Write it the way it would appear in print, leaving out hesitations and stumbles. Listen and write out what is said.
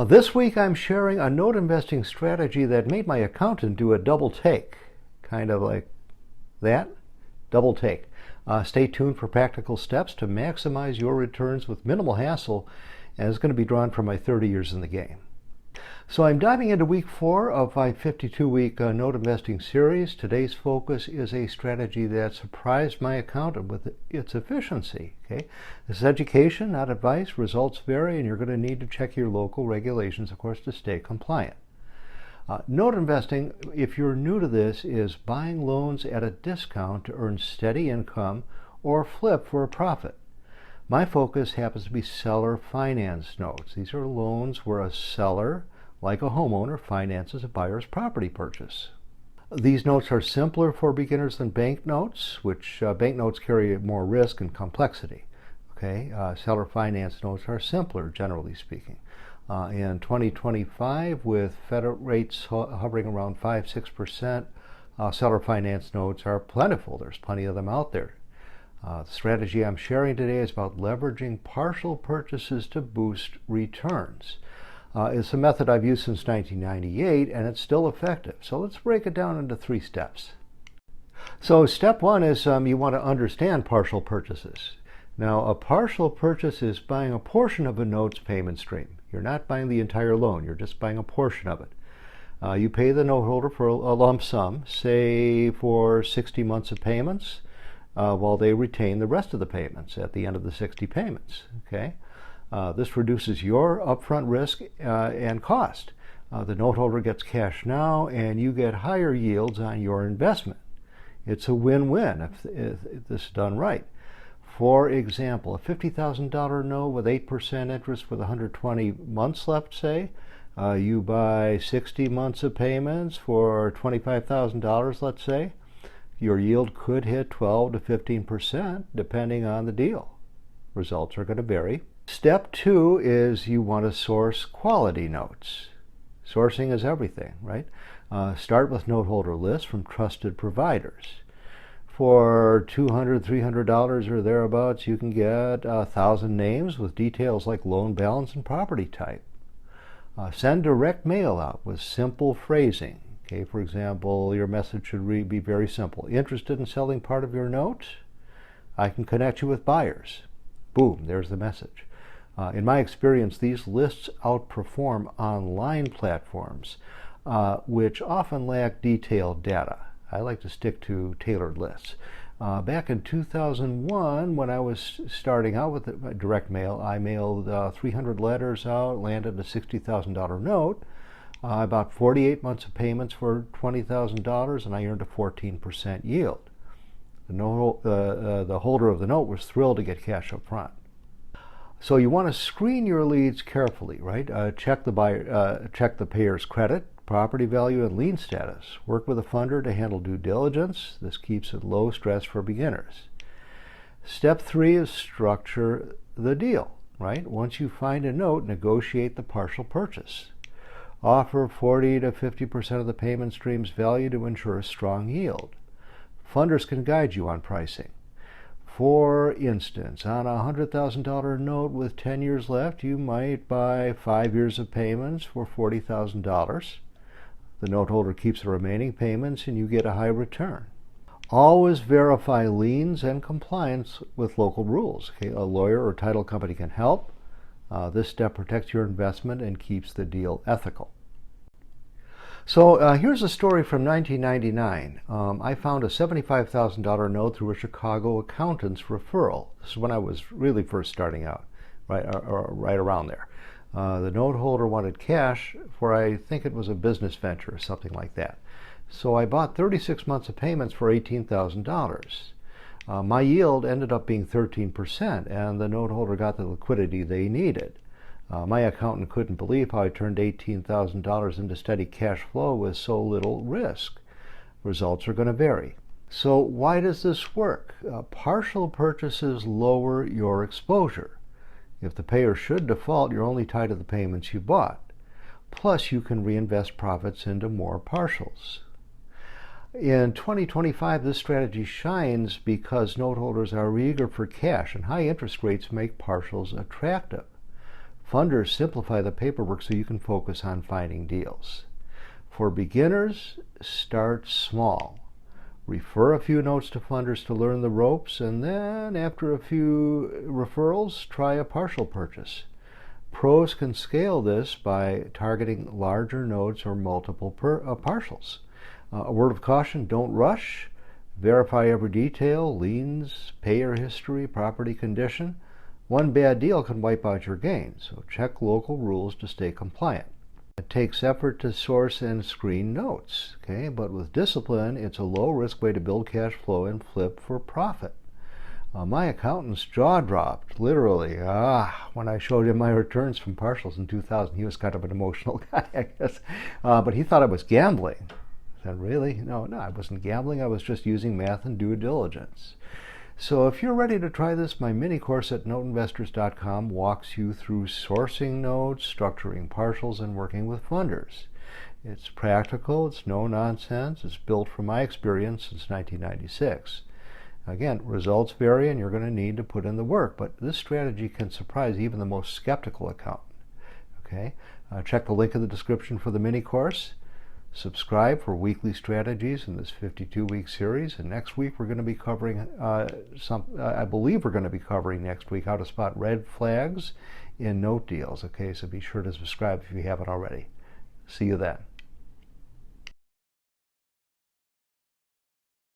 This week I'm sharing a note investing strategy that made my accountant do a double take. Kind of like that, double take. Stay tuned for practical steps to maximize your returns with minimal hassle, and it's going to be drawn from my 30 years in the game. So I'm diving into week 4 of my 52-week note investing series. Today's focus is a strategy that surprised my accountant with its efficiency. Okay, this is education, not advice. Results vary, and you're going to need to check your local regulations, of course, to stay compliant. Note investing, if you're new to this, is buying loans at a discount to earn steady income or flip for a profit. My focus happens to be seller finance notes. These are loans where a seller, like a homeowner, finances a buyer's property purchase. These notes are simpler for beginners than bank notes, which bank notes carry more risk and complexity. Okay, seller finance notes are simpler, generally speaking. In 2025, with federal rates hovering around 5-6%, seller finance notes are plentiful. There's plenty of them out there. The strategy I'm sharing today is about leveraging partial purchases to boost returns. It's a method I've used since 1998, and it's still effective. So let's break it down into 3 steps. So step 1 is you want to understand partial purchases. Now, a partial purchase is buying a portion of a note's payment stream. You're not buying the entire loan, you're just buying a portion of it. You pay the note holder for a lump sum, say for 60 months of payments, while they retain the rest of the payments at the end of the 60 payments. Okay, this reduces your upfront risk and cost. The note holder gets cash now, and you get higher yields on your investment. It's a win-win if this is done right. For example, a $50,000 note with 8% interest with 120 months left, say, you buy 60 months of payments for $25,000, let's say, your yield could hit 12 to 15% depending on the deal. Results are going to vary. Step 2 is you want to source quality notes. Sourcing is everything, right? Start with note holder lists from trusted providers. For $200, $300 or thereabouts, you can get 1,000 names with details like loan balance and property type. Send direct mail out with simple phrasing. Okay, for example, your message should be very simple. Interested in selling part of your note? I can connect you with buyers. Boom, there's the message. In my experience, these lists outperform online platforms, which often lack detailed data. I like to stick to tailored lists. Back in 2001, when I was starting out with direct mail, I mailed 300 letters out, landed a $60,000 note. I bought 48 months of payments for $20,000, and I earned a 14% yield. The holder of the note was thrilled to get cash up front. So you want to screen your leads carefully, right? Check the payer's credit, property value, and lien status. Work with a funder to handle due diligence. This keeps it low stress for beginners. Step 3 is structure the deal, right? Once you find a note, negotiate the partial purchase. Offer 40 to 50% of the payment stream's value to ensure a strong yield. Funders can guide you on pricing. For instance, on a $100,000 note with 10 years left, you might buy 5 years of payments for $40,000. The note holder keeps the remaining payments and you get a high return. Always verify liens and compliance with local rules. Okay? A lawyer or title company can help. This step protects your investment and keeps the deal ethical. So here's a story from 1999. I found a $75,000 note through a Chicago accountant's referral. This is when I was really first starting out, right around there. The note holder wanted cash for, I think it was a business venture or something like that. So I bought 36 months of payments for $18,000. My yield ended up being 13%, and the note holder got the liquidity they needed. My accountant couldn't believe how I turned $18,000 into steady cash flow with so little risk. Results are going to vary. So why does this work? Partial purchases lower your exposure. If the payer should default, you're only tied to the payments you bought. Plus, you can reinvest profits into more partials. In 2025, this strategy shines because note holders are eager for cash, and high interest rates make partials attractive. Funders simplify the paperwork so you can focus on finding deals. For beginners, start small. Refer a few notes to funders to learn the ropes, and then after a few referrals, try a partial purchase. Pros can scale this by targeting larger notes or multiple partials. A word of caution, don't rush. Verify every detail, liens, payer history, property condition. One bad deal can wipe out your gains, so check local rules to stay compliant. It takes effort to source and screen notes, okay? But with discipline, it's a low-risk way to build cash flow and flip for profit. My accountant's jaw dropped, literally, when I showed him my returns from partials in 2000. He was kind of an emotional guy, I guess, but he thought I was gambling. I said, really? No, I wasn't gambling. I was just using math and due diligence. So if you're ready to try this, my mini course at noteinvestors.com walks you through sourcing notes, structuring partials, and working with funders. It's practical, it's no nonsense, it's built from my experience since 1996. Again, results vary and you're going to need to put in the work, but this strategy can surprise even the most skeptical accountant. Okay? Check the link in the description for the mini course. Subscribe for weekly strategies in this 52-week series, and next week we're going to be covering I believe we're going to be covering next week how to spot red flags in note deals. Okay, so be sure to subscribe if you haven't already. See you then.